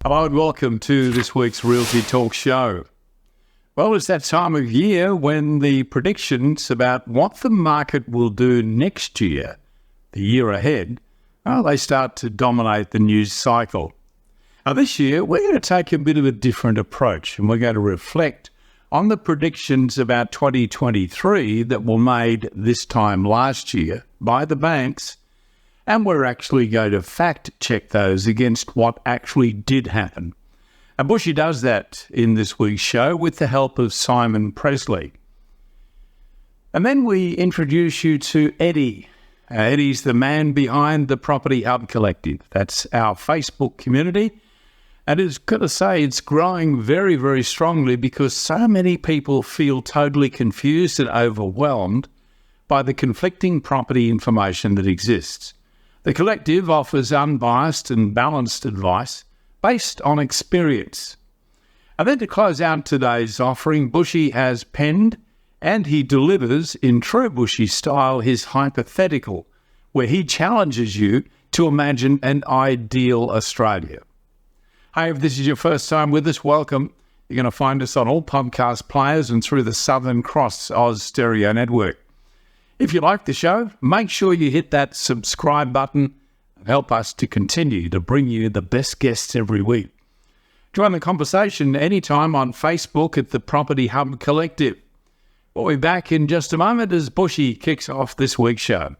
Hello and welcome to this week's Realty Talk Show. Well, it's that time of year when the predictions about what the market will do next year, the year ahead, they start to dominate the news cycle. Now this year, we're going to take a bit of a different approach and we're going to reflect on the predictions about 2023 that were made this time last year by the banks. And we're actually going to fact check those against what actually did happen. And Bushy does that in this week's show with the help of Simon Pressley. And then we introduce you to Eddie. Eddie's the man behind the Property Hub Collective. That's our Facebook community. And it's got to say it's growing very, very strongly because so many people feel totally confused and overwhelmed by the conflicting property information that exists. The collective offers unbiased and balanced advice based on experience. And then to close out today's offering, Bushy has penned and he delivers in true Bushy style his Hypothetical, where he challenges you to imagine an ideal Australia. Hey, if this is your first time with us, welcome. You're going to find us on all podcast players and through the Southern Cross Oz Stereo Network. If you like the show, make sure you hit that subscribe button and help us to continue to bring you the best guests every week. Join the conversation anytime on Facebook at the Property Hub Collective. We'll be back in just a moment as Bushy kicks off this week's show.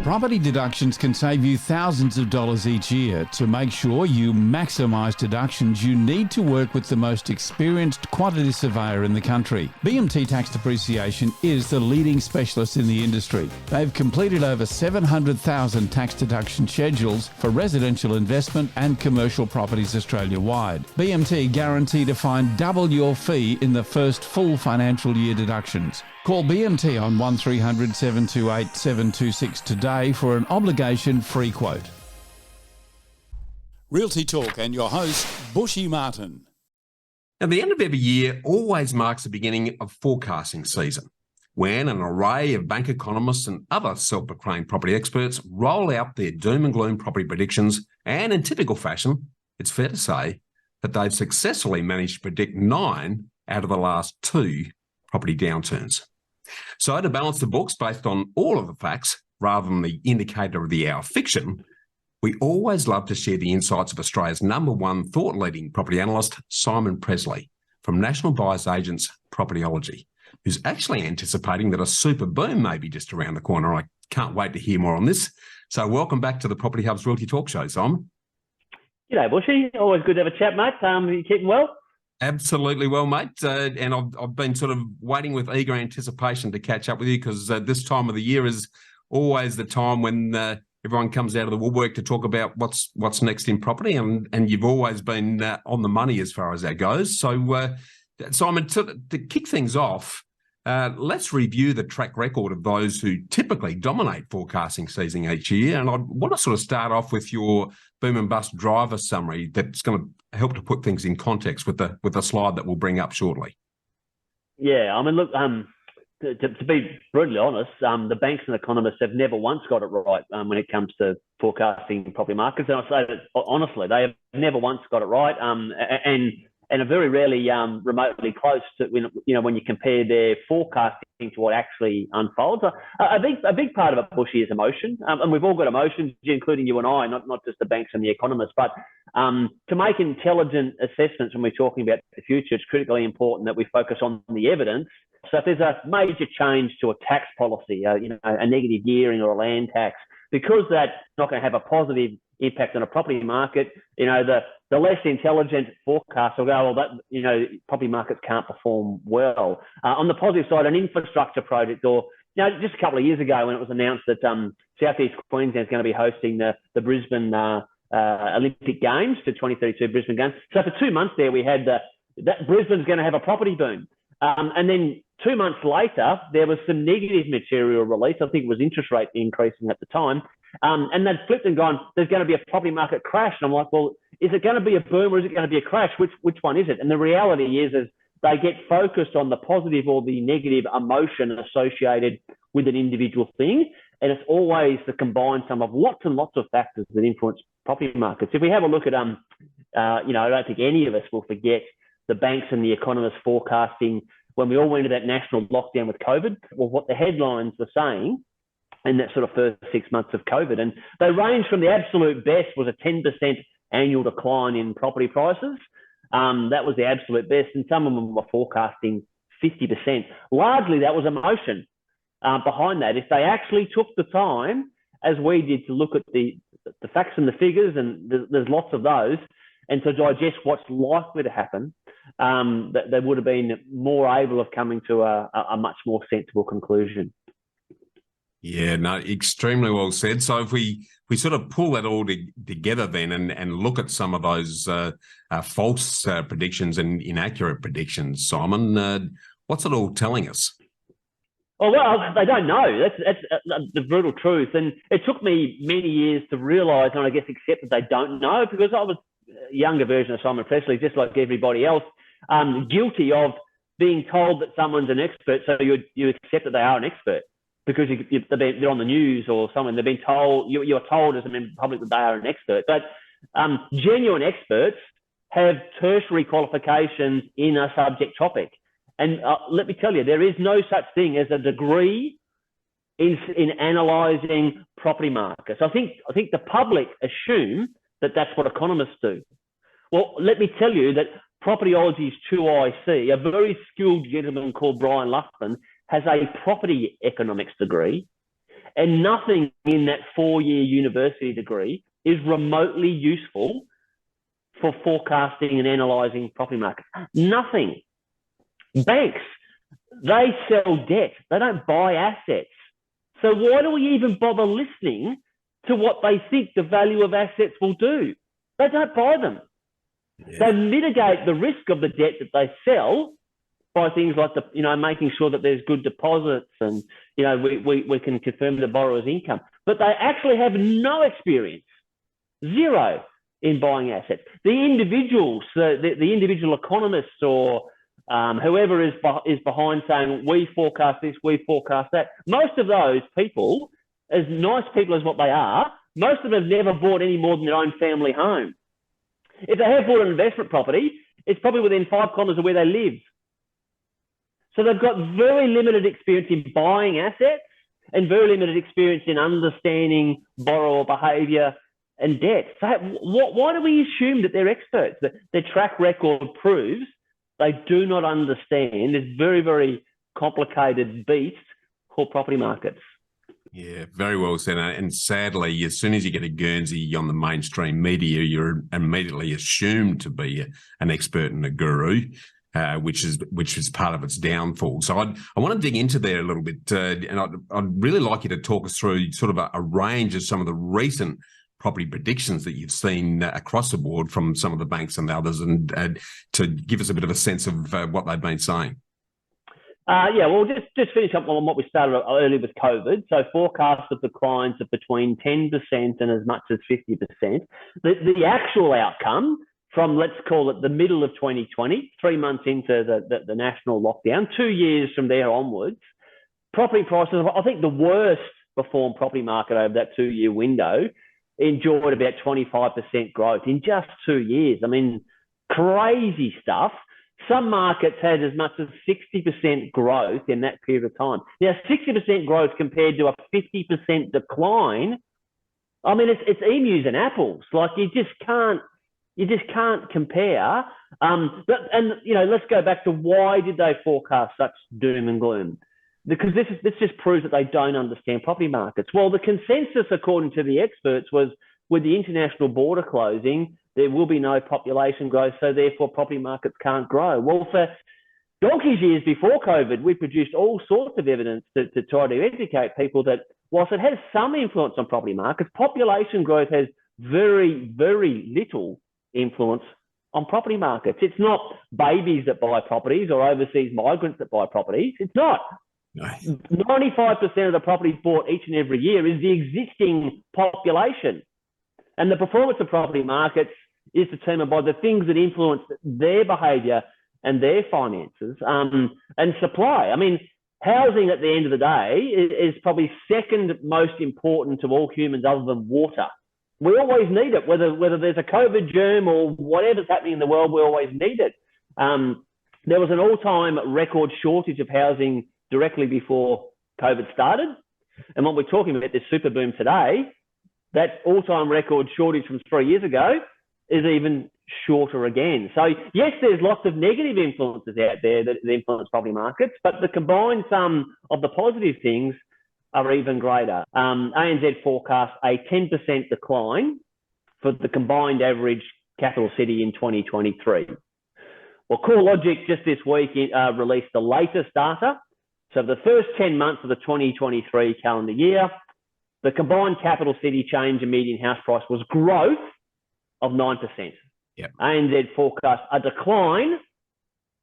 Property deductions can save you thousands of dollars each year. To make sure you maximise deductions, you need to work with the most experienced quantity surveyor in the country. BMT Tax Depreciation is the leading specialist in the industry. They've completed over 700,000 tax deduction schedules for residential investment and commercial properties Australia-wide. BMT guarantee to find double your fee in the first full financial year deductions. Call BMT on 1300 728 726 today for an obligation-free quote. Realty Talk and your host, Bushy Martin. Now, the end of every year always marks the beginning of forecasting season, when an array of bank economists and other self-proclaimed property experts roll out their doom and gloom property predictions, and in typical fashion, it's fair to say that they've successfully managed to predict 9 out of the last 2 property downturns. So to balance the books based on all of the facts rather than the indicator of the hour fiction, we always love to share the insights of Australia's #1 thought-leading property analyst, Simon Pressley, from National Buyers Agents Propertyology, who's actually anticipating that a super boom may be just around the corner. I can't wait to hear more on this. So welcome back to the Property Hub's Realty Talk Show, Simon. G'day, Bushy. Always good to have a chat, mate. You keeping well? Absolutely well, mate. And I've been sort of waiting with eager anticipation to catch up with you because this time of the year is always the time when everyone comes out of the woodwork to talk about what's next in property, and you've always been on the money as far as that goes. So, Simon, to kick things off, let's review the track record of those who typically dominate forecasting season each year. And I want to sort of start off with your boom and bust driver summary that's going to help to put things in context with the slide that we'll bring up shortly. Yeah, I mean, look, to be brutally honest, the banks and economists have never once got it right when it comes to forecasting property markets. And I say that honestly, they have never once got it right, and are very rarely remotely close to when you compare their forecasting to what actually unfolds. A big part of it, Bushy, is emotion, and we've all got emotions, including you and I, not just the banks and the economists. But to make intelligent assessments when we're talking about the future, it's critically important that we focus on the evidence. So if there's a major change to a tax policy, a negative gearing or a land tax, because that's not going to have a positive impact on a property market, the less intelligent forecast will go, well, property markets can't perform well. On the positive side, an infrastructure project, or just a couple of years ago when it was announced that Southeast Queensland is going to be hosting the Brisbane Olympic Games, the 2032 Brisbane Games. So for 2 months there, we had that Brisbane's going to have a property boom. And then 2 months later, there was some negative material release. I think it was interest rate increasing at the time. And they'd flipped and gone, there's going to be a property market crash. And I'm like, well, is it going to be a boom or is it going to be a crash? Which one is it? And the reality is they get focused on the positive or the negative emotion associated with an individual thing. And it's always the combined sum of lots and lots of factors that influence property markets. If we have a look at I don't think any of us will forget the banks and the economists forecasting when we all went into that national lockdown with COVID, well, what the headlines were saying in that sort of first 6 months of COVID. And they ranged from the absolute best was a 10% annual decline in property prices. That was the absolute best. And some of them were forecasting 50%. Largely, that was emotion behind that. If they actually took the time, as we did, to look at the facts and the figures, and there's lots of those, and to digest what's likely to happen, that they would have been more able of coming to a much more sensible conclusion. Yeah, no, extremely well said. So if we sort of pull that all together then and look at some of those false predictions and inaccurate predictions, Simon, what's it all telling us? Oh, well, they don't know. That's the brutal truth. And it took me many years to realise and I guess accept that they don't know, because I was a younger version of Simon Pressley, just like everybody else, guilty of being told that someone's an expert, so you accept that they are an expert because they're on the news or something. They've been told, you're told as a member of the public that they are an expert. But genuine experts have tertiary qualifications in a subject topic. And let me tell you, there is no such thing as a degree in analysing property markets. I think the public assume that that's what economists do. Well, let me tell you that Propertyology's 2IC, a very skilled gentleman called Brian Luffman, has a property economics degree, and nothing in that 4-year university degree is remotely useful for forecasting and analysing property markets. Nothing. Banks, they sell debt. They don't buy assets. So why do we even bother listening to what they think the value of assets will do? They don't buy them. Yeah. They mitigate the risk of the debt that they sell by things like making sure that there's good deposits and we can confirm the borrower's income. But they actually have no experience, zero, in buying assets. The individuals, the individual economists or whoever is behind saying we forecast this, we forecast that. Most of those people, as nice people as what they are, most of them have never bought any more than their own family home. If they have bought an investment property, it's probably within 5 kilometres of where they live. So they've got very limited experience in buying assets and very limited experience in understanding borrower behaviour and debt. So why do we assume that they're experts? That their track record proves they do not understand this very, very complicated beast called property markets. Yeah, very well said. And sadly, as soon as you get a Guernsey on the mainstream media, you're immediately assumed to be an expert and a guru, which is part of its downfall. So I want to dig into there a little bit, and I'd really like you to talk us through sort of a range of some of the recent property predictions that you've seen across the board from some of the banks and others, and to give us a bit of a sense of what they've been saying. Well, just finish up on what we started earlier with COVID. So forecasts of declines of between 10% and as much as 50%. The actual outcome from, let's call it the middle of 2020, 3 months into the national lockdown, 2 years from there onwards, property prices, I think the worst performed property market over that 2-year window, enjoyed about 25% growth in just 2 years. I mean, crazy stuff. Some markets had as much as 60% growth in that period of time. Now, 60% growth compared to a 50% decline, I mean, it's emus and apples. Like you just can't compare. Let's go back to why did they forecast such doom and gloom? Because this just proves that they don't understand property markets. Well, the consensus, according to the experts, was with the international border closing, there will be no population growth, so therefore property markets can't grow. Well, for donkey's years before COVID, we produced all sorts of evidence to try to educate people that whilst it has some influence on property markets, population growth has very, very little influence on property markets. It's not babies that buy properties or overseas migrants that buy properties. It's not. 95% of the properties bought each and every year is the existing population. And the performance of property markets is determined by the things that influence their behaviour and their finances and supply. I mean, housing at the end of the day is probably second most important to all humans other than water. we always need it, whether there's a COVID germ or whatever's happening in the world, we always need it. There was an all-time record shortage of housing directly before COVID started. And what we're talking about, this super boom today, that all-time record shortage from 3 years ago is even shorter again. So yes, there's lots of negative influences out there that influence property markets, but the combined sum of the positive things are even greater. ANZ forecasts a 10% decline for the combined average capital city in 2023. Well, CoreLogic just this week released the latest data. So the first 10 months of the 2023 calendar year, the combined capital city change in median house price was growth of 9%. Yep. ANZ forecast a decline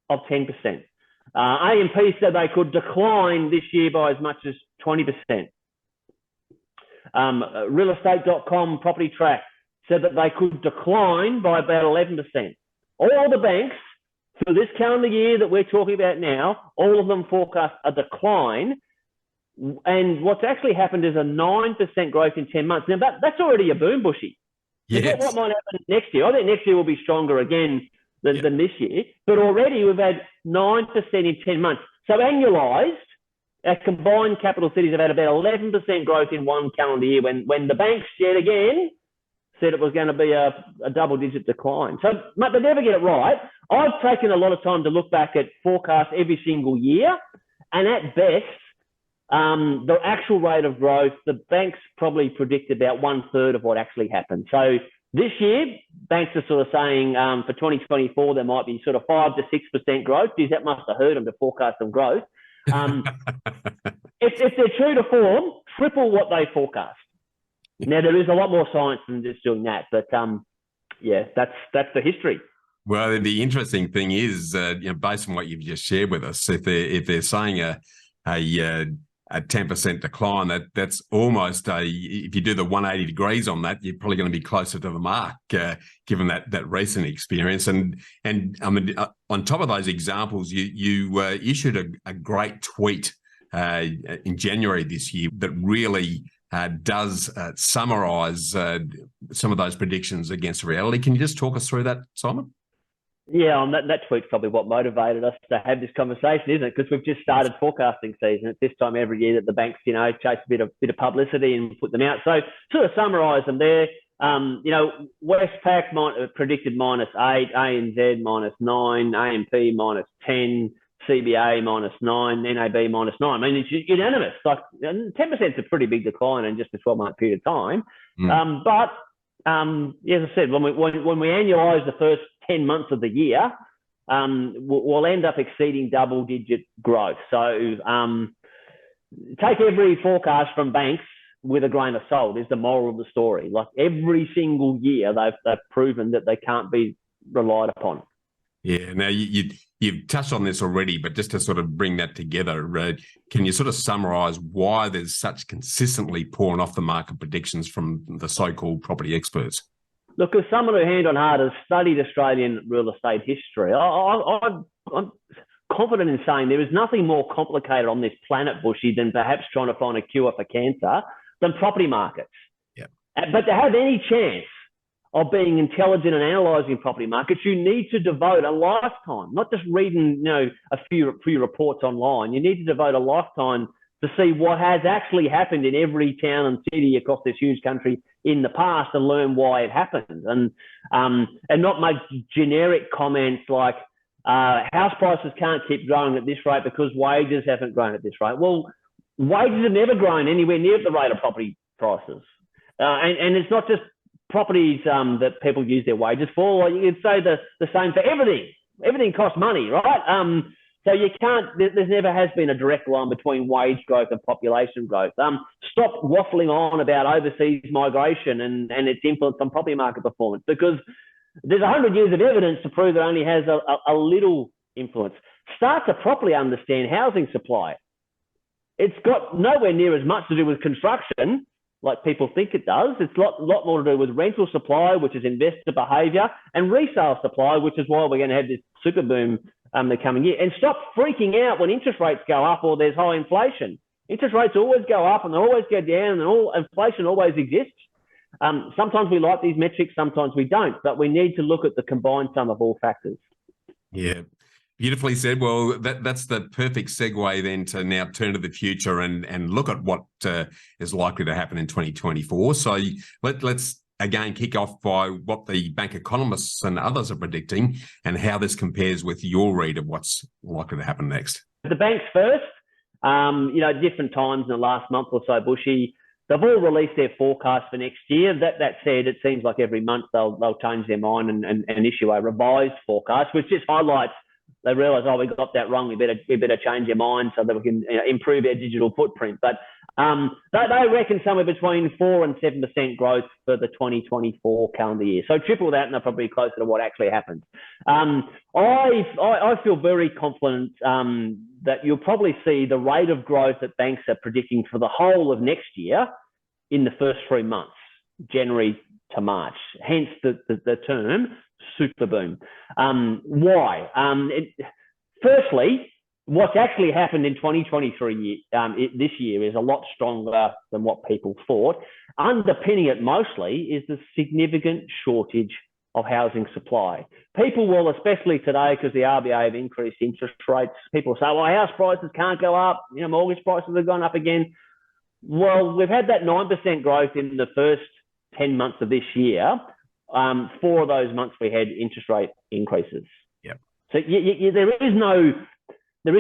of 10%. AMP said they could decline this year by as much as 20%. Realestate.com Property Track said that they could decline by about 11%. All the banks for this calendar year that we're talking about now, all of them forecast a decline. And what's actually happened is a 9% growth in 10 months. Now, that's already a boom, Bushy. Yes. What might happen next year? I think next year will be stronger again than this year. But already we've had 9% in 10 months. So annualised, our combined capital cities have had about 11% growth in one calendar year when the banks yet again said it was going to be a double-digit decline. So, mate, they never get it right. I've taken a lot of time to look back at forecasts every single year, and at best, the actual rate of growth, the banks probably predict about 1/3 of what actually happened. So this year, banks are sort of saying for 2024, there might be sort of 5 to 6% growth. Geez, that must have hurt them to forecast some growth. If they're true to form, triple what they forecast. Now, there is a lot more science than just doing that, but yeah, that's the history. Well, the interesting thing is, based on what you've just shared with us, if they're saying a 10% decline, that's almost if you do the 180 degrees on that, you're probably going to be closer to the mark, given that recent experience. And I mean, on top of those examples, you issued a great tweet in January this year that really does summarise some of those predictions against reality. Can you just talk us through that, Simon? Yeah, that tweet's probably what motivated us to have this conversation, isn't it? Because we've just started forecasting season. It's this time every year that the banks, chase a bit of publicity and put them out. So sort of summarise them there. Westpac predicted -8, ANZ -9, AMP -10, CBA -9, NAB -9. I mean, it's unanimous. Like 10% is a pretty big decline in just a 12-month period of time. But as I said, when we annualise the first 10 months of the year, we'll end up exceeding double-digit growth. So take every forecast from banks with a grain of salt is the moral of the story. Like every single year, they've proven that they can't be relied upon. Yeah. Now, you've touched on this already, but just to sort of bring that together, can you sort of summarise why there's such consistently pouring off the market predictions from the so-called property experts? Look, as someone who, hand on heart, has studied Australian real estate history, I'm confident in saying there is nothing more complicated on this planet, Bushy, than perhaps trying to find a cure for cancer than property markets. Yeah. But to have any chance of being intelligent and analysing property markets, you need to devote a lifetime, not just reading, a few reports online. You need to devote a lifetime to see what has actually happened in every town and city across this huge country in the past and learn why it happened, and not make generic comments like house prices can't keep growing at this rate because wages haven't grown at this rate. Well, wages have never grown anywhere near the rate of property prices, and it's not just properties that people use their wages for. Like you could say the same for everything. Everything costs money, right? So you can't, there's never has been a direct line between wage growth and population growth. Stop waffling on about overseas migration and its influence on property market performance, because there's 100 years of evidence to prove it only has a little influence. Start to properly understand housing supply. It's got nowhere near as much to do with construction like people think it does. It's a lot more to do with rental supply, which is investor behaviour, and resale supply, which is why we're going to have this super boom the coming year. And stop freaking out when interest rates go up or there's high inflation. Interest rates always go up and they always go down, and inflation always exists. Sometimes we like these metrics, sometimes we don't, but we need to look at the combined sum of all factors. Yeah, beautifully said. Well, that's the perfect segue then to now turn to the future and look at what is likely to happen in 2024. So let's again kick off by what the bank economists and others are predicting and how this compares with your read of what's likely to happen next. The banks first, different times in the last month or so, Bushy, they've all released their forecast for next year. That said, it seems like every month they'll change their mind and issue a revised forecast, which just highlights they realise, we got that wrong. We better change our mind so that we can improve our digital footprint. But they reckon somewhere between 4 and 7% growth for the 2024 calendar year. So triple that, and they're probably closer to what actually happens. I feel very confident that you'll probably see the rate of growth that banks are predicting for the whole of next year in the first 3 months, January to March. Hence the term super boom. Why? Firstly, what's actually happened in 2023 this year is a lot stronger than what people thought. Underpinning it mostly is the significant shortage of housing supply. People will, especially today, because the RBA have increased interest rates, people say, well, house prices can't go up, mortgage prices have gone up again. Well, we've had that 9% growth in the first 10 months of this year. 4 of those months we had interest rate increases. Yep. So there is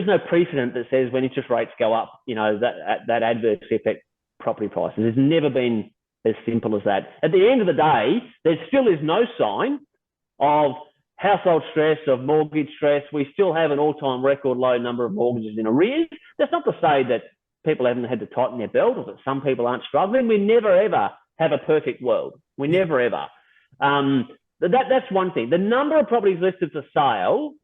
no precedent that says when interest rates go up, that adversely affect property prices. It's never been as simple as that. At the end of the day, there still is no sign of household stress, of mortgage stress. We still have an all-time record low number of mortgages in arrears. That's not to say that people haven't had to tighten their belt or that some people aren't struggling. We never, ever have a perfect world. We never, ever. That's one thing. The number of properties listed for sale,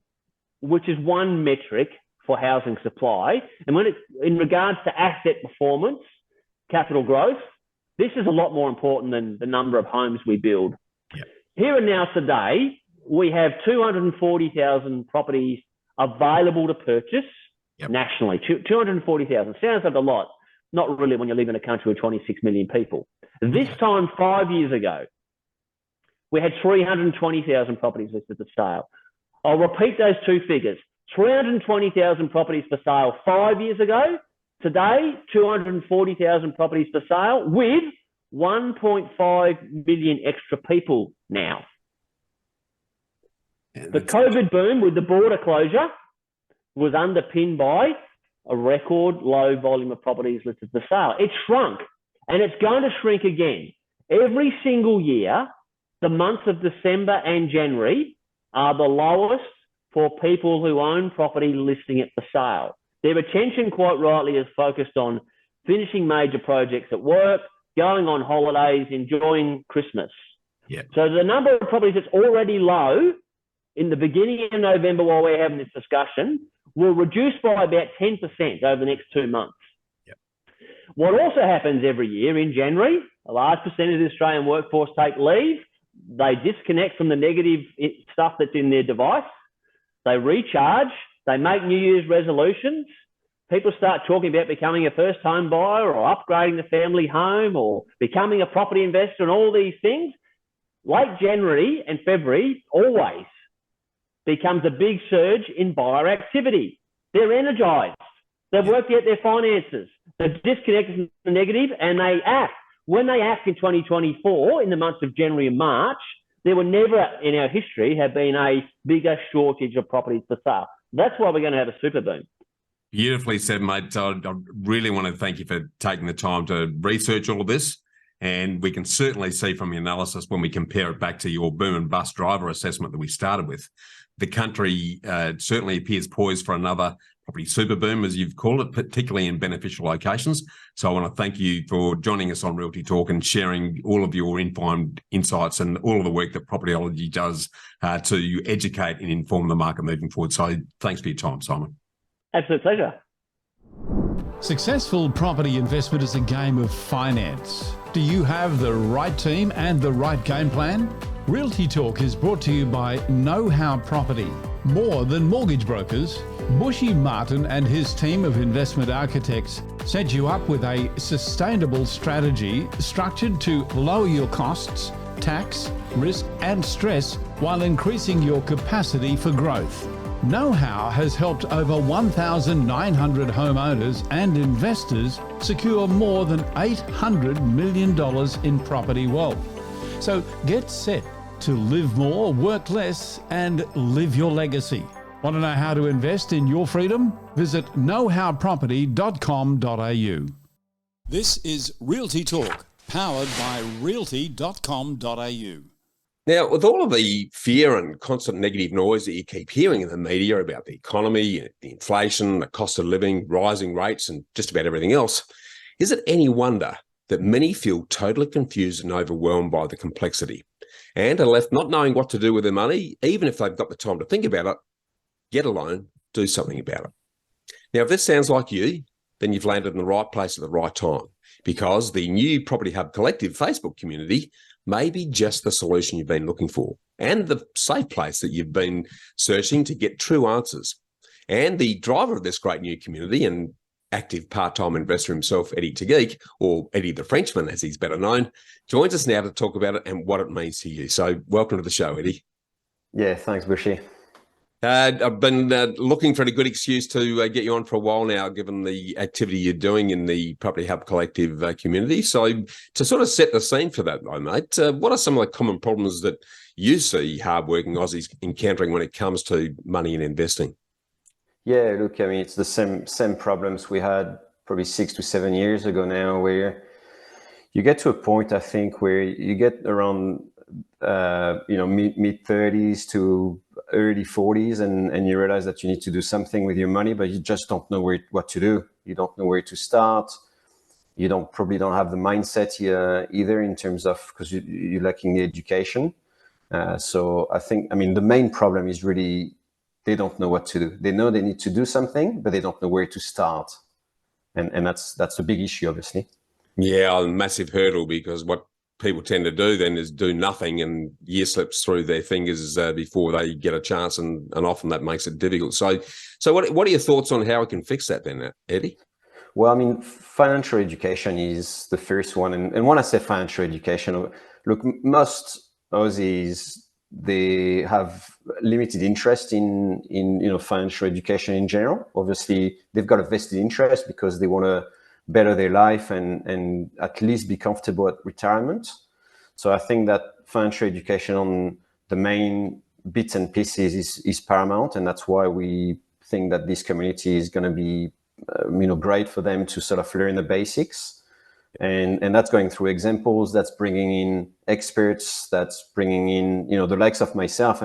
which is one metric for housing supply, and in regards to asset performance, capital growth, this is a lot more important than the number of homes we build. Yep. Here and now today, we have 240,000 properties available to purchase nationally. 240,000 sounds like a lot. Not really when you live in a country with 26 million people. This time 5 years ago, we had 320,000 properties listed for sale. I'll repeat those two figures. 320,000 properties for sale 5 years ago. Today, 240,000 properties for sale with 1.5 million extra people now. Yeah, the COVID boom with the border closure was underpinned by a record low volume of properties listed for sale. It shrunk, and it's going to shrink again. Every single year, the months of December and January are the lowest for people who own property listing it for sale. Their attention, quite rightly, is focused on finishing major projects at work, going on holidays, enjoying Christmas. Yep. So the number of properties that's already low in the beginning of November while we're having this discussion will reduce by about 10% over the next 2 months. Yep. What also happens every year in January, a large percentage of the Australian workforce take leave. They disconnect from the negative stuff that's in their device. They recharge. They make New Year's resolutions. People start talking about becoming a first home buyer or upgrading the family home or becoming a property investor and all these things. Late January and February always becomes a big surge in buyer activity. They're energized. They've worked out their finances. They've disconnected from the negative and they act. When they act in 2024, in the months of January and March, there will never in our history have been a bigger shortage of properties for sale. That's why we're going to have a super boom. Beautifully said, mate. I really want to thank you for taking the time to research all of this. And we can certainly see from the analysis when we compare it back to your boom and bust driver assessment that we started with, the country certainly appears poised for another property super boom, as you've called it, particularly in beneficial locations. So I want to thank you for joining us on Realty Talk and sharing all of your informed insights and all of the work that Propertyology does to educate and inform the market moving forward. So thanks for your time, Simon. Absolute pleasure. Successful property investment is a game of finance. Do you have the right team and the right game plan? Realty Talk is brought to you by Know How Property. More than mortgage brokers, Bushy Martin and his team of investment architects set you up with a sustainable strategy structured to lower your costs, tax, risk and stress while increasing your capacity for growth. Know-how has helped over 1,900 homeowners and investors secure more than $800 million in property wealth. So get set to live more, work less and live your legacy. Want to know how to invest in your freedom? Visit knowhowproperty.com.au. This is Realty Talk, powered by realty.com.au. Now, with all of the fear and constant negative noise that you keep hearing in the media about the economy, the inflation, the cost of living, rising rates, and just about everything else, is it any wonder that many feel totally confused and overwhelmed by the complexity and are left not knowing what to do with their money, even if they've got the time to think about it, get a loan, do something about it? Now, if this sounds like you, then you've landed in the right place at the right time, because the new Property Hub Collective Facebook community may be just the solution you've been looking for and the safe place that you've been searching to get true answers. And the driver of this great new community and active part-time investor himself, Eddie Tageek, or Eddie the Frenchman as he's better known, joins us now to talk about it and what it means to you. So welcome to the show, Eddie. Yeah, thanks, Bushy. I've been looking for a good excuse to get you on for a while now, given the activity you're doing in the Property Hub Collective community. So to sort of set the scene for that, though, mate, what are some of the common problems that you see hardworking Aussies encountering when it comes to money and investing? Yeah, look, I mean, it's the same problems we had probably 6 to 7 years ago now, where you get to a point, I think, where you get around mid 30s to early 40s, and you realize that you need to do something with your money, but you just don't know what to do. You don't know where to start. You probably don't have the mindset either, in terms of, because you're lacking the education. So I think, the main problem is really they don't know what to do. They know they need to do something, but they don't know where to start, and that's a big issue, obviously. Yeah, a massive hurdle, because what people tend to do then is do nothing, and year slips through their fingers before they get a chance, and often that makes it difficult. So what are your thoughts on how we can fix that then, Eddie? Well, financial education is the first one. And when I say financial education, look, most Aussies, they have limited interest in financial education in general. Obviously, they've got a vested interest because they want to better their life and at least be comfortable at retirement. So I think that financial education on the main bits and pieces is paramount, and that's why we think that this community is going to be great for them to sort of learn the basics, and that's going through examples, that's bringing in experts, that's bringing in the likes of myself.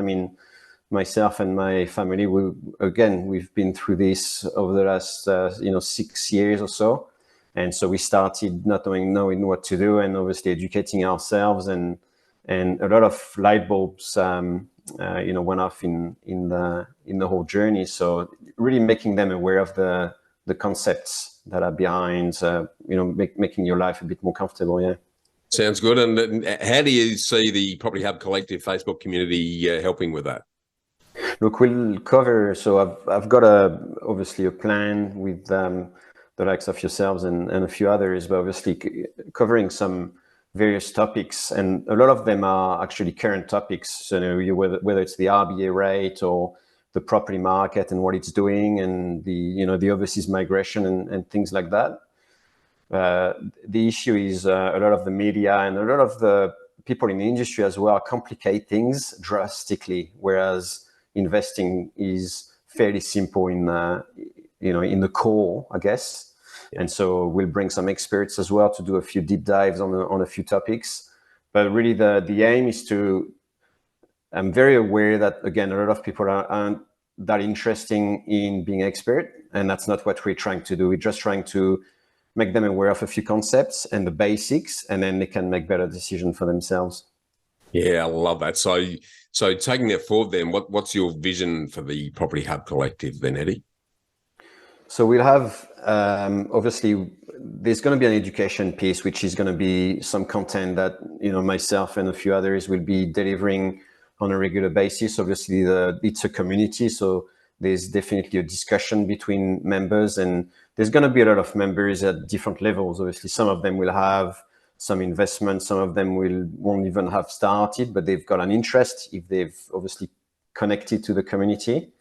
Myself and my family, we've been through this over the last 6 years or so. And so we started not knowing what to do, and obviously educating ourselves, and a lot of light bulbs went off in the whole journey. So really making them aware of the concepts that are behind making your life a bit more comfortable. Yeah. Sounds good. And how do you see the Property Hub Collective Facebook community helping with that? Look, we'll cover. So I've got obviously a plan with the likes of yourselves and a few others, but obviously covering some various topics, and a lot of them are actually current topics. So whether it's the RBA rate or the property market and what it's doing, and the overseas migration and things like that. The issue is a lot of the media and a lot of the people in the industry as well complicate things drastically, whereas investing is fairly simple in the core, I guess. And so we'll bring some experts as well to do a few deep dives on a few topics. But really the aim is I'm very aware that, again, a lot of people aren't that interested in being expert, and that's not what we're trying to do. We're just trying to make them aware of a few concepts and the basics, and then they can make better decisions for themselves. Yeah, I love that. So taking that forward then, what's your vision for the Property Hub Collective then, Eddie? So we'll have, obviously, there's going to be an education piece, which is going to be some content that, myself and a few others will be delivering on a regular basis. Obviously, it's a community, so there's definitely a discussion between members, and there's going to be a lot of members at different levels. Obviously, some of them will have some investment, some of them won't even have started, but they've got an interest if they've obviously connected to the community.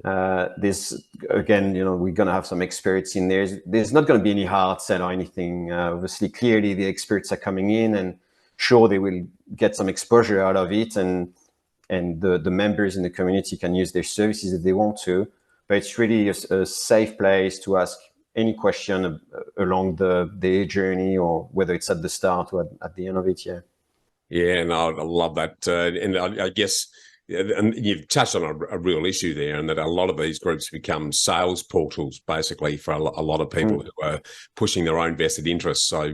There's, again, we're going to have some experts in there. There's not going to be any hard sell or anything. Obviously, clearly the experts are coming in, and sure, they will get some exposure out of it, and the members in the community can use their services if they want to. But it's really a safe place to ask any question along their journey, or whether it's at the start or at the end of it. Yeah, no, I love that. And I guess, and you've touched on a real issue there, and that a lot of these groups become sales portals, basically, for a lot of people who are pushing their own vested interests. So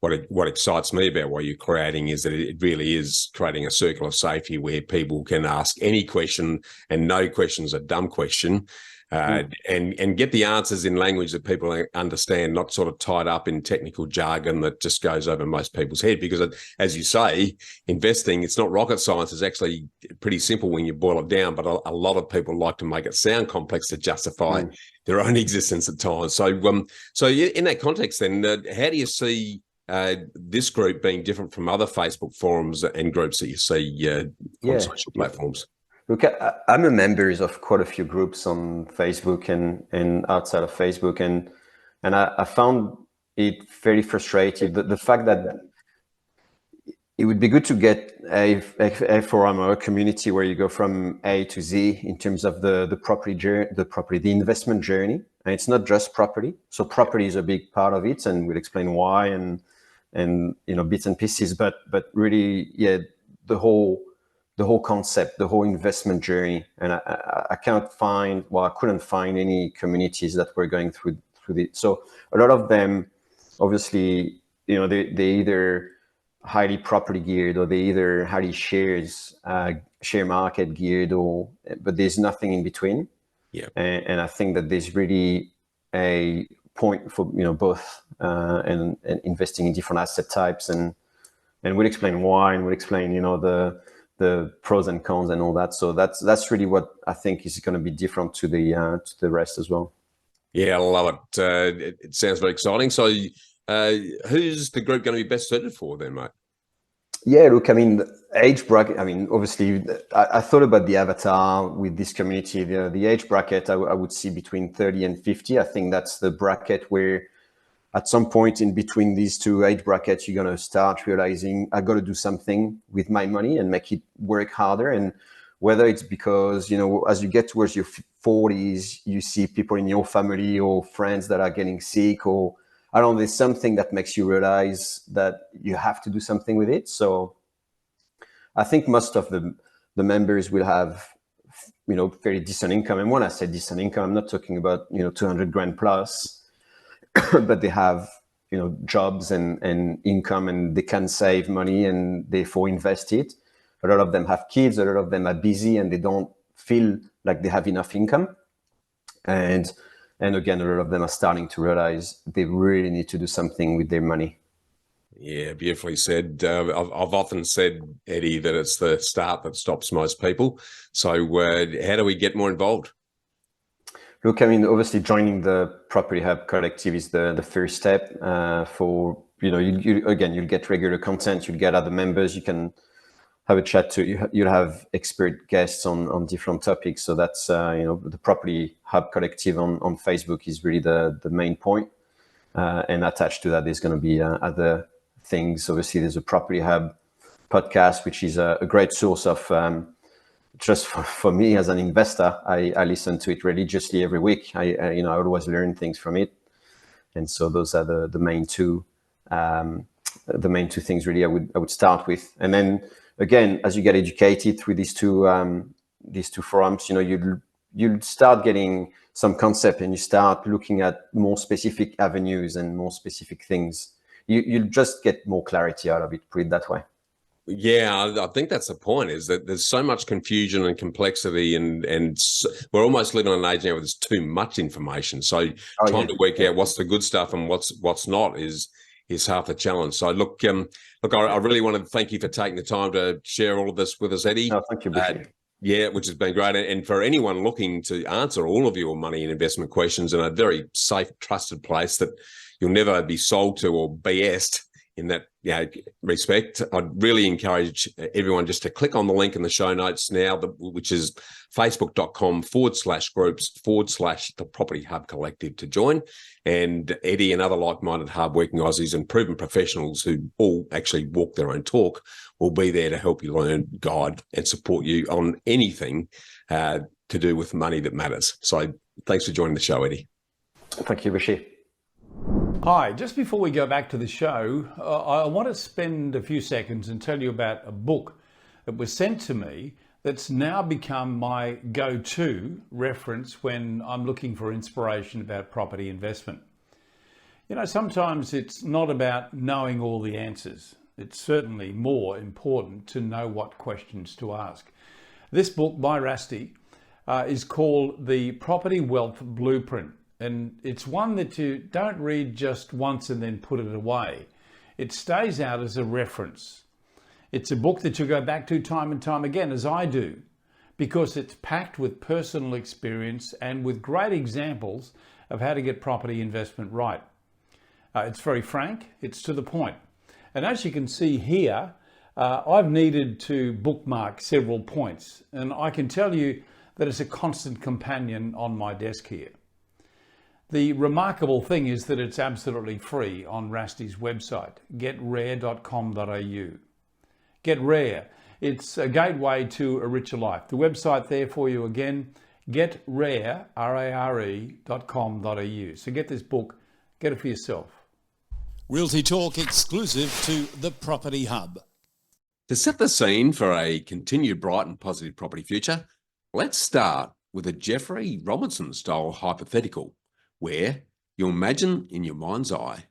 what excites me about what you're creating is that it really is creating a circle of safety where people can ask any question, and no question's a dumb question. And get the answers in language that people understand, not sort of tied up in technical jargon that just goes over most people's head. Because, as you say, investing, it's not rocket science. It's actually pretty simple when you boil it down, but a lot of people like to make it sound complex to justify their own existence at times. So in that context, then, how do you see this group being different from other Facebook forums and groups that you see on social platforms? Look, I'm a member of quite a few groups on Facebook and outside of Facebook, and I found it very frustrating. The fact that it would be good to get a forum or a community where you go from A to Z in terms of the investment journey, and it's not just property. So property is a big part of it, and we'll explain why and bits and pieces. But really, the whole concept, the whole investment journey. And I couldn't find any communities that were going through it. So a lot of them, obviously, they either highly property geared, or they either highly share market geared, but there's nothing in between. Yeah. And I think that there's really a point for, both and investing in different asset types, and we'll explain why, and we'll explain, the pros and cons and all that. So that's really what I think is going to be different to the rest as well. Yeah, I love it. It sounds very exciting. So who's the group going to be best suited for then, mate? Yeah, look, age bracket, obviously, I thought about the avatar with this community. The age bracket, I would see between 30 and 50. I think that's the bracket where at some point in between these two age brackets, you're going to start realizing, I got to do something with my money and make it work harder. And whether it's because, as you get towards your 40s, you see people in your family or friends that are getting sick, or I don't know, there's something that makes you realize that you have to do something with it. So I think most of the members will have, very decent income. And when I say decent income, I'm not talking about, 200 grand plus, but they have, jobs and income, and they can save money and therefore invest it. A lot of them have kids, a lot of them are busy, and they don't feel like they have enough income. And again, a lot of them are starting to realize they really need to do something with their money. Yeah, beautifully said. I've often said, Eddie, that it's the start that stops most people. So how do we get more involved? Look, obviously joining the Property Hub Collective is the first step for, you'll get regular content, you'll get other members, you can have a chat to, you'll have expert guests on different topics. So that's, the Property Hub Collective on Facebook is really the main point. And attached to that, there's going to be other things. Obviously, there's a Property Hub podcast, which is a great source of, just for me as an investor, I listen to it religiously every week. I always learn things from it. And so those are the main two things really I would start with. And then again, as you get educated through these two forums, you'll start getting some concept, and you start looking at more specific avenues and more specific things. You'll just get more clarity out of it, put it that way. Yeah, I think that's the point, is that there's so much confusion and complexity, and we're almost living in an age now where there's too much information. So trying to work out what's the good stuff and what's not is half the challenge. So look, I really want to thank you for taking the time to share all of this with us, Eddie. No, thank you, Bushy. Yeah, which has been great. And for anyone looking to answer all of your money and investment questions in a very safe, trusted place that you'll never be sold to or BS'd in that respect, I'd really encourage everyone just to click on the link in the show notes now, which is facebook.com/groups/the Property Hub Collective to join. And Eddie and other like-minded, hardworking Aussies and proven professionals who all actually walk their own talk will be there to help you learn, guide, and support you on anything to do with money that matters. So thanks for joining the show, Eddie. Thank you, Bushy. Hi, just before we go back to the show, I want to spend a few seconds and tell you about a book that was sent to me that's now become my go-to reference when I'm looking for inspiration about property investment. You know, sometimes it's not about knowing all the answers. It's certainly more important to know what questions to ask. This book by Rusty is called The Property Wealth Blueprint. And it's one that you don't read just once and then put it away. It stays out as a reference. It's a book that you go back to time and time again, as I do, because it's packed with personal experience and with great examples of how to get property investment right. It's very frank, it's to the point. And as you can see here, I've needed to bookmark several points, and I can tell you that it's a constant companion on my desk here. The remarkable thing is that it's absolutely free on Rusty's website, getrare.com.au. Get Rare. It's a gateway to a richer life. The website there for you again, getrare, rare.com.au. So get this book, get it for yourself. Realty Talk exclusive to the Property Hub. To set the scene for a continued bright and positive property future, let's start with a Jeffrey Robinson-style hypothetical, where you imagine in your mind's eye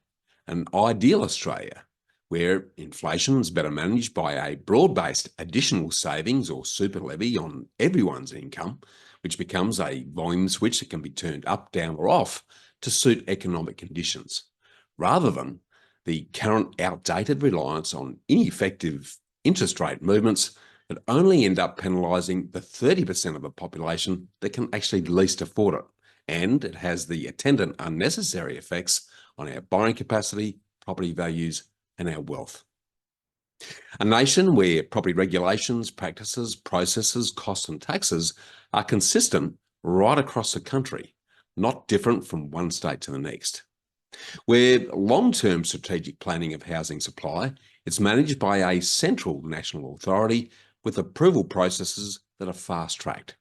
an ideal Australia where inflation is better managed by a broad-based additional savings or super levy on everyone's income, which becomes a volume switch that can be turned up, down or off to suit economic conditions, rather than the current outdated reliance on ineffective interest rate movements that only end up penalising the 30% of the population that can actually least afford it. And it has the attendant unnecessary effects on our borrowing capacity, property values, and our wealth. A nation where property regulations, practices, processes, costs, and taxes are consistent right across the country, not different from one state to the next. Where long-term strategic planning of housing supply is managed by a central national authority with approval processes that are fast-tracked.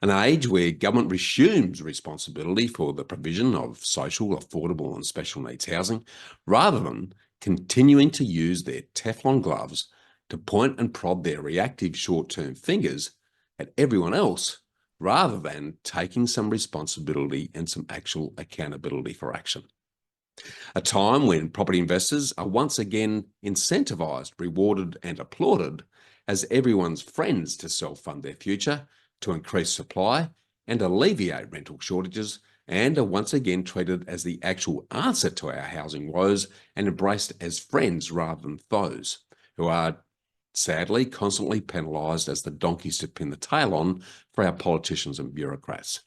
An age where government resumes responsibility for the provision of social, affordable and special needs housing, rather than continuing to use their Teflon gloves to point and prod their reactive short-term fingers at everyone else, rather than taking some responsibility and some actual accountability for action. A time when property investors are once again incentivised, rewarded and applauded as everyone's friends to self-fund their future, to increase supply and alleviate rental shortages, and are once again treated as the actual answer to our housing woes and embraced as friends rather than foes, who are sadly constantly penalised as the donkeys to pin the tail on for our politicians and bureaucrats.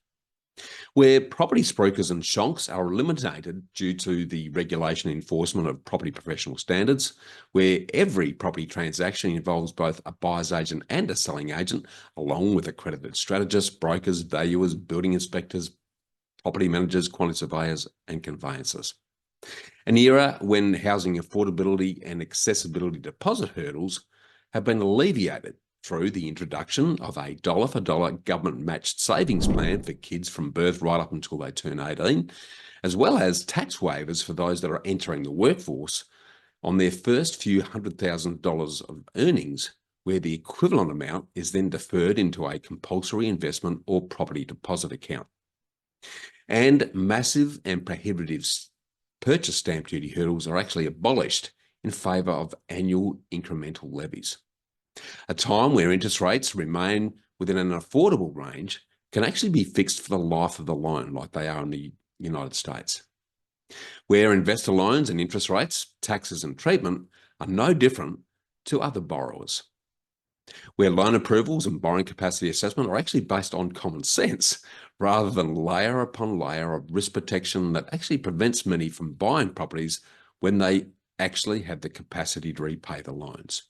Where property spruikers and shonks are eliminated due to the regulation and enforcement of property professional standards, where every property transaction involves both a buyer's agent and a selling agent, along with accredited strategists, brokers, valuers, building inspectors, property managers, quantity surveyors, and conveyancers. An era when housing affordability and accessibility deposit hurdles have been alleviated through the introduction of a dollar-for-dollar government-matched savings plan for kids from birth right up until they turn 18, as well as tax waivers for those that are entering the workforce on their first few $100,000 of earnings, where the equivalent amount is then deferred into a compulsory investment or property deposit account. And massive and prohibitive purchase stamp duty hurdles are actually abolished in favour of annual incremental levies. A time where interest rates remain within an affordable range can actually be fixed for the life of the loan, like they are in the United States. Where investor loans and interest rates, taxes and treatment are no different to other borrowers. where loan approvals and borrowing capacity assessment are actually based on common sense rather than layer upon layer of risk protection that actually prevents many from buying properties when they actually have the capacity to repay the loans.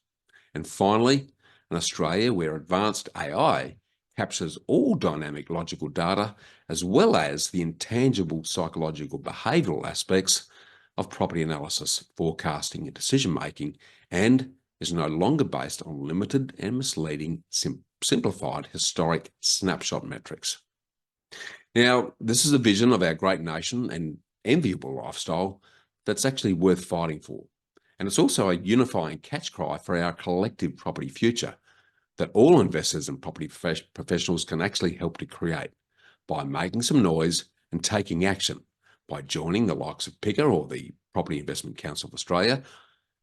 And finally, in Australia, where advanced AI captures all dynamic logical data as well as the intangible psychological behavioural aspects of property analysis, forecasting and decision making, and is no longer based on limited and misleading simplified historic snapshot metrics. Now, this is a vision of our great nation and enviable lifestyle that's actually worth fighting for. And it's also a unifying catch cry for our collective property future that all investors and property professionals can actually help to create by making some noise and taking action, by joining the likes of PICA or the Property Investment Council of Australia,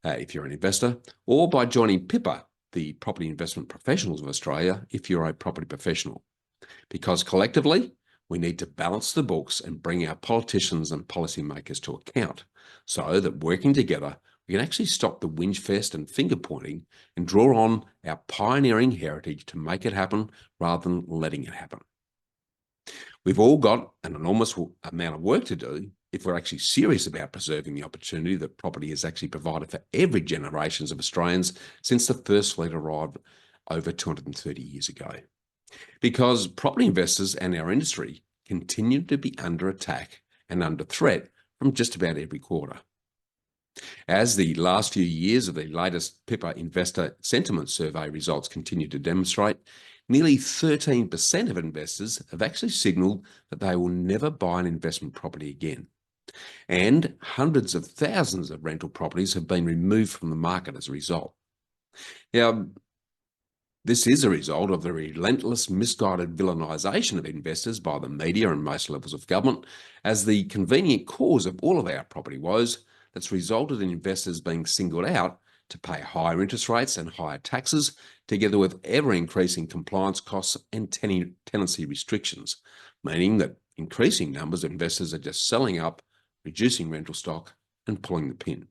if you're an investor, or by joining PIPA, the Property Investment Professionals of Australia, if you're a property professional. Because collectively, we need to balance the books and bring our politicians and policymakers to account so that working together, we can actually stop the whinge fest and finger pointing and draw on our pioneering heritage to make it happen rather than letting it happen. We've all got an enormous amount of work to do if we're actually serious about preserving the opportunity that property has actually provided for every generations of Australians since the first fleet arrived over 230 years ago. Because property investors and our industry continue to be under attack and under threat from just about every quarter. As the last few years of the latest PIPA Investor Sentiment Survey results continue to demonstrate, nearly 13% of investors have actually signalled that they will never buy an investment property again. And hundreds of thousands of rental properties have been removed from the market as a result. Now, this is a result of the relentless, misguided villainisation of investors by the media and most levels of government as the convenient cause of all of our property woes that's resulted in investors being singled out to pay higher interest rates and higher taxes, together with ever-increasing compliance costs and tenancy restrictions, meaning that increasing numbers of investors are just selling up, reducing rental stock and pulling the pin.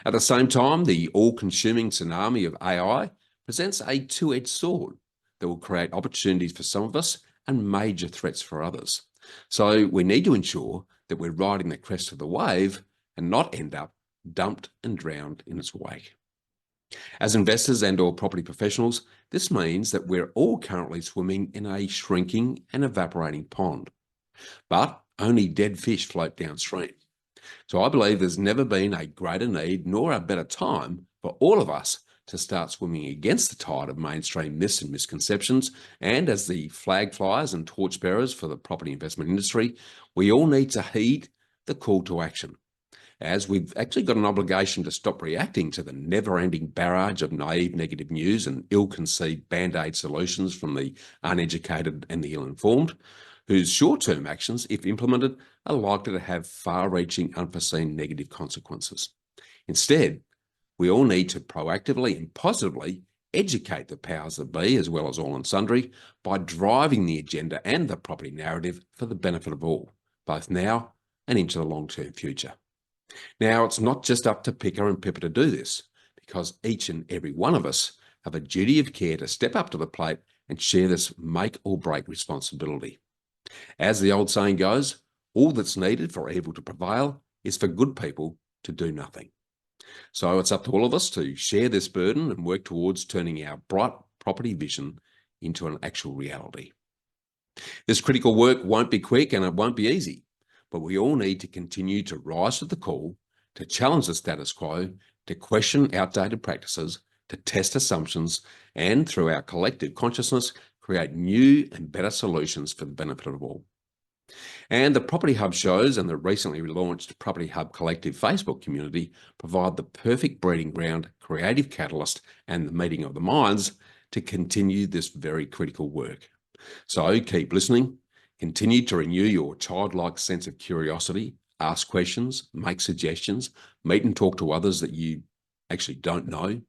At the same time, the all-consuming tsunami of AI presents a two-edged sword that will create opportunities for some of us and major threats for others. So we need to ensure that we're riding the crest of the wave and not end up dumped and drowned in its wake. As investors and or property professionals, this means that we're all currently swimming in a shrinking and evaporating pond, but only dead fish float downstream. So I believe there's never been a greater need nor a better time for all of us to start swimming against the tide of mainstream myths and misconceptions. And as the flag flyers and torchbearers for the property investment industry, we all need to heed the call to action, as we've actually got an obligation to stop reacting to the never-ending barrage of naive negative news and ill-conceived band-aid solutions from the uneducated and the ill-informed, whose short-term actions, if implemented, are likely to have far-reaching unforeseen negative consequences. Instead, we all need to proactively and positively educate the powers that be, as well as all and sundry, by driving the agenda and the property narrative for the benefit of all, both now and into the long-term future. Now, it's not just up to PICA and PIPA to do this, because each and every one of us have a duty of care to step up to the plate and share this make or break responsibility. As the old saying goes, all that's needed for evil to prevail is for good people to do nothing. So it's up to all of us to share this burden and work towards turning our bright property vision into an actual reality. This critical work won't be quick and it won't be easy, but we all need to continue to rise to the call, to challenge the status quo, to question outdated practices, to test assumptions, and through our collective consciousness, create new and better solutions for the benefit of all. And the Property Hub shows and the recently relaunched Property Hub Collective Facebook community provide the perfect breeding ground, creative catalyst, and the meeting of the minds to continue this very critical work. So keep listening, continue to renew your childlike sense of curiosity, ask questions, make suggestions, meet and talk to others that you actually don't know,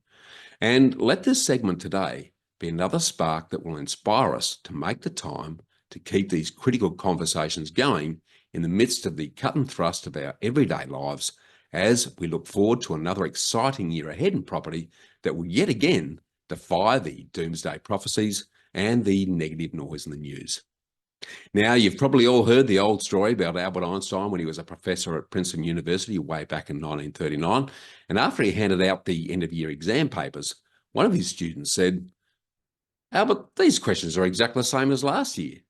and let this segment today be another spark that will inspire us to make the time to keep these critical conversations going in the midst of the cut and thrust of our everyday lives as we look forward to another exciting year ahead in property that will yet again defy the doomsday prophecies and the negative noise in the news. Now, you've probably all heard the old story about Albert Einstein when he was a professor at Princeton University way back in 1939. And after he handed out the end-of-year exam papers, one of his students said, "Albert, these questions are exactly the same as last year."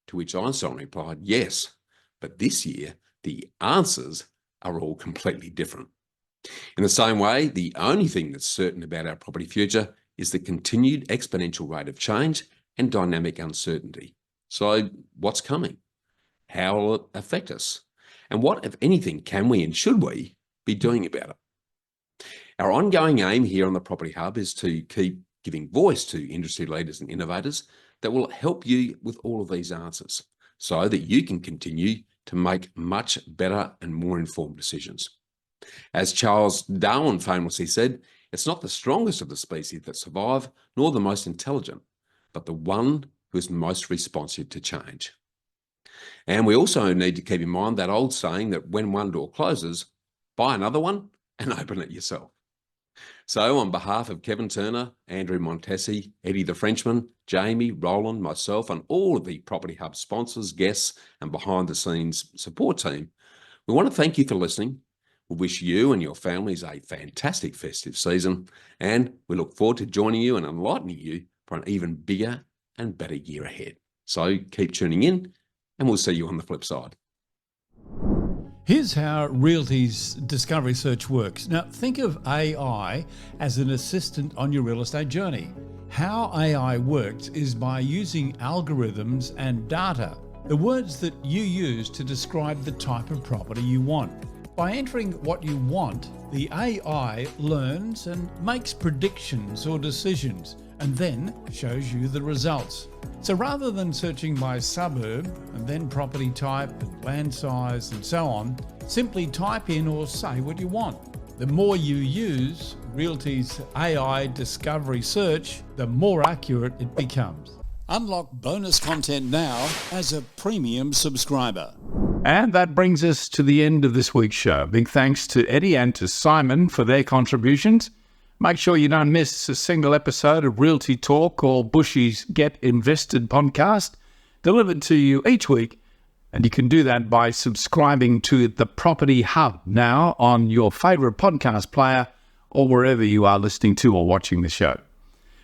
To which Einstein replied, "Yes, but this year the answers are all completely different." In the same way, the only thing that's certain about our property future is the continued exponential rate of change and dynamic uncertainty. So what's coming? How will it affect us? And what, if anything, can we and should we be doing about it? Our ongoing aim here on the Property Hub is to keep giving voice to industry leaders and innovators that will help you with all of these answers so that you can continue to make much better and more informed decisions. As Charles Darwin famously said, it's not the strongest of the species that survive, nor the most intelligent, but the one who is most responsive to change. And we also need to keep in mind that old saying that when one door closes, buy another one and open it yourself. So on behalf of Kevin Turner, Andrew Montesi, Eddie the Frenchman, Jamie, Roland, myself, and all of the Property Hub sponsors, guests, and behind-the-scenes support team, we want to thank you for listening. We wish you and your families a fantastic festive season, and we look forward to joining you and enlightening you for an even bigger and better year ahead. So keep tuning in, and we'll see you on the flip side. Here's how Realty's Discovery Search works. Now, think of AI as an assistant on your real estate journey. How AI works is by using algorithms and data, the words that you use to describe the type of property you want. By entering what you want, the AI learns and makes predictions or decisions, and then shows you the results. So rather than searching by suburb and then property type and land size and so on, simply type in or say what you want. The more you use Realty's AI Discovery Search, the more accurate it becomes. Unlock bonus content now as a premium subscriber. And that brings us to the end of this week's show. Big thanks to Eddie and to Simon for their contributions. Make sure you don't miss a single episode of Realty Talk or Bushy's Get Invested podcast, delivered to you each week. And you can do that by subscribing to the Property Hub now on your favourite podcast player or wherever you are listening to or watching the show.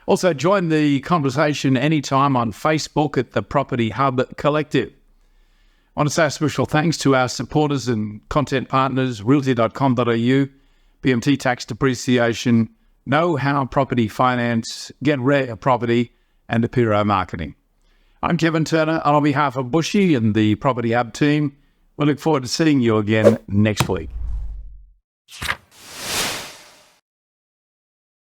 Also, join the conversation anytime on Facebook at the Property Hub Collective. I want to say a special thanks to our supporters and content partners, realty.com.au, BMT Tax Depreciation, Know How Property Finance, Get Rare Property, and Apiro Marketing. I'm Kevin Turner, and on behalf of Bushy and the Property Hub team, we look forward to seeing you again next week.